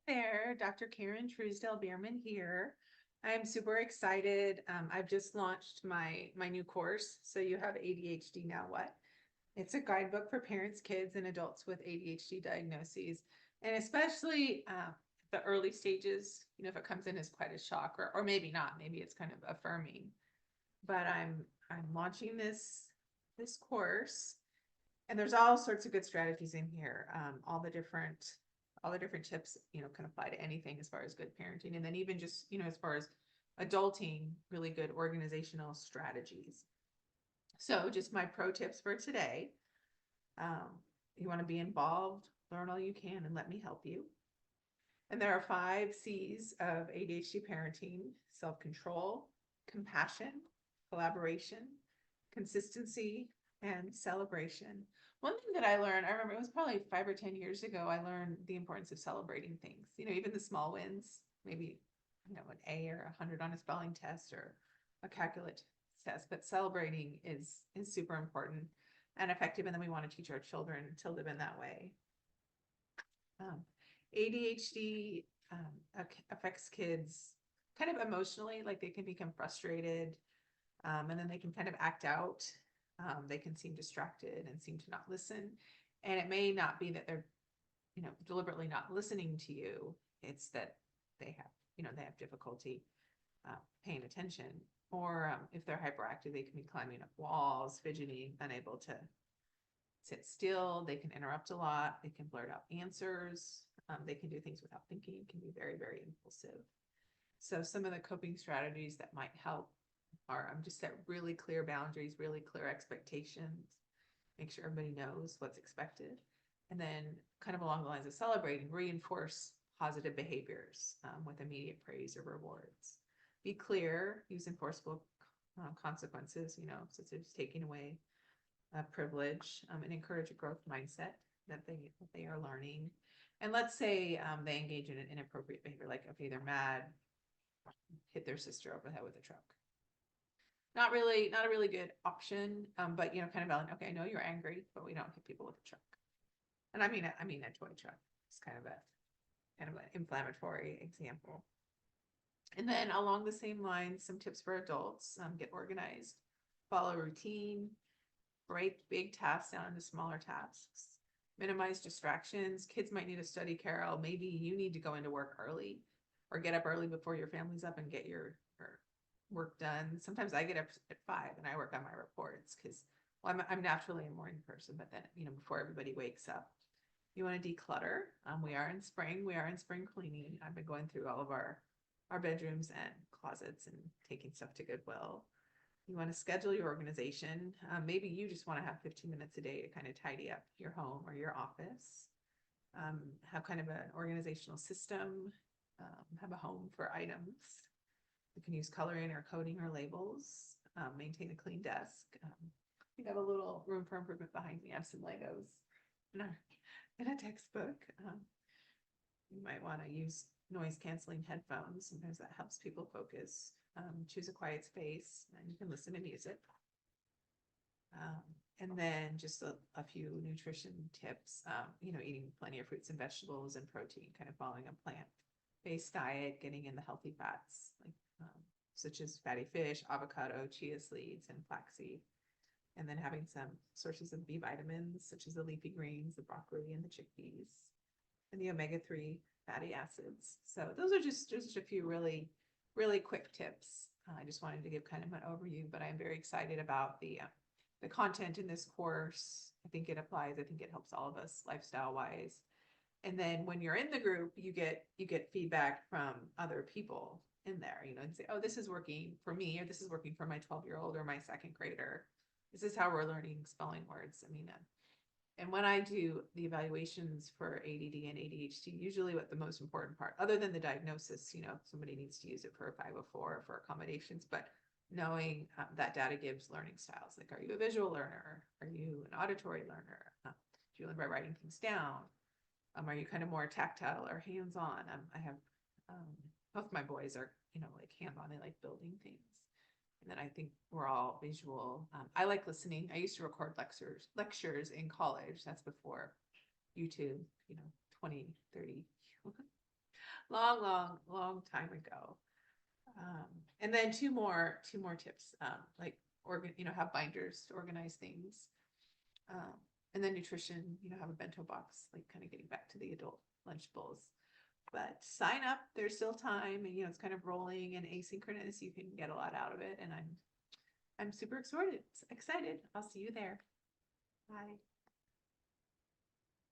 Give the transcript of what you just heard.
There, Dr. Karen Truesdale Bierman here. I'm super excited. I've just launched my new course. So you have ADHD now what? It's a guidebook for parents, kids, and adults with ADHD diagnoses, and especially the early stages. If it comes in as quite a shock, or maybe not, maybe it's kind of affirming. But I'm launching this course, and there's all sorts of good strategies in here. All the different tips, can apply to anything as far as good parenting. And then even just, as far as adulting, really good organizational strategies. So just my pro tips for today. Um, you want to be involved, learn all you can, and let me help you. And there are 5 C's of ADHD parenting: self-control, compassion, collaboration, consistency, and celebration. One thing that I learned, I remember it was probably 5 or 10 years ago, I learned the importance of celebrating things, even the small wins, maybe, an A or 100 on a spelling test or a calculus test, but celebrating is super important and effective. And then we want to teach our children to live in that way. Um, ADHD affects kids kind of emotionally, like they can become frustrated, and then they can kind of act out. They can seem distracted and seem to not listen. And it may not be that they're, deliberately not listening to you. It's that they have difficulty paying attention. Or if they're hyperactive, they can be climbing up walls, fidgeting, unable to sit still. They can interrupt a lot. They can blurt out answers. They can do things without thinking, can be very, very impulsive. So some of the coping strategies that might help are just set really clear boundaries, really clear expectations, make sure everybody knows what's expected. And then kind of along the lines of celebrating, reinforce positive behaviors with immediate praise or rewards. Be clear, use enforceable consequences, such as taking away privilege, and encourage a growth mindset that they are learning. And let's say they engage in an inappropriate behavior, like okay, they're mad, hit their sister over the head with a truck. Not a really good option, but kind of valid. Okay, I know you're angry, but we don't hit people with a truck. And I mean a toy truck. It's kind of an inflammatory example. And then along the same lines, some tips for adults: get organized, follow a routine, break big tasks down into smaller tasks, minimize distractions. Kids might need a study carrel. Maybe you need to go into work early or get up early before your family's up and get your work done. Sometimes I get up at 5 and I work on my reports because I'm naturally a morning person, but then, before everybody wakes up, you want to declutter. We are in spring. We are in spring cleaning. I've been going through all of our bedrooms and closets and taking stuff to Goodwill. You want to schedule your organization. Maybe you just want to have 15 minutes a day to kind of tidy up your home or your office. Have kind of an organizational system. Have a home for items. You can use coloring or coding or labels. Maintain a clean desk. We have a little room for improvement behind me. I have some Legos in a textbook. You might want to use noise canceling headphones. Sometimes that helps people focus. Choose a quiet space and you can listen to music. And then just a few nutrition tips, eating plenty of fruits and vegetables and protein, kind of following a plant-based diet, getting in the healthy fats, like such as fatty fish, avocado, chia seeds, and flaxseed. And then having some sources of B vitamins, such as the leafy greens, the broccoli, and the chickpeas, and the omega-3 fatty acids. So those are just a few really, really quick tips. I just wanted to give kind of an overview, but I'm very excited about the content in this course. I think it applies. I think it helps all of us lifestyle wise. And then when you're in the group, you get feedback from other people in there, and say, oh, this is working for me, or this is working for my 12-year-old or my second grader. This is how we're learning spelling words. And when I do the evaluations for ADD and ADHD, usually what the most important part, other than the diagnosis, somebody needs to use it for a 504 or for accommodations, but knowing that data gives learning styles. Like, are you a visual learner? Are you an auditory learner? Do you learn by writing things down? Are you kind of more tactile or hands-on? I have both my boys are, like hands-on. They like building things. And then I think we're all visual. I like listening. I used to record lectures in college. That's before YouTube, 20, 30 long time ago. And then two more tips, like have binders to organize things. And then nutrition, have a bento box, like kind of getting back to the adult lunch bowls. But sign up, there's still time, and it's kind of rolling and asynchronous. You can get a lot out of it, and I'm super excited. I'll see you there. Bye.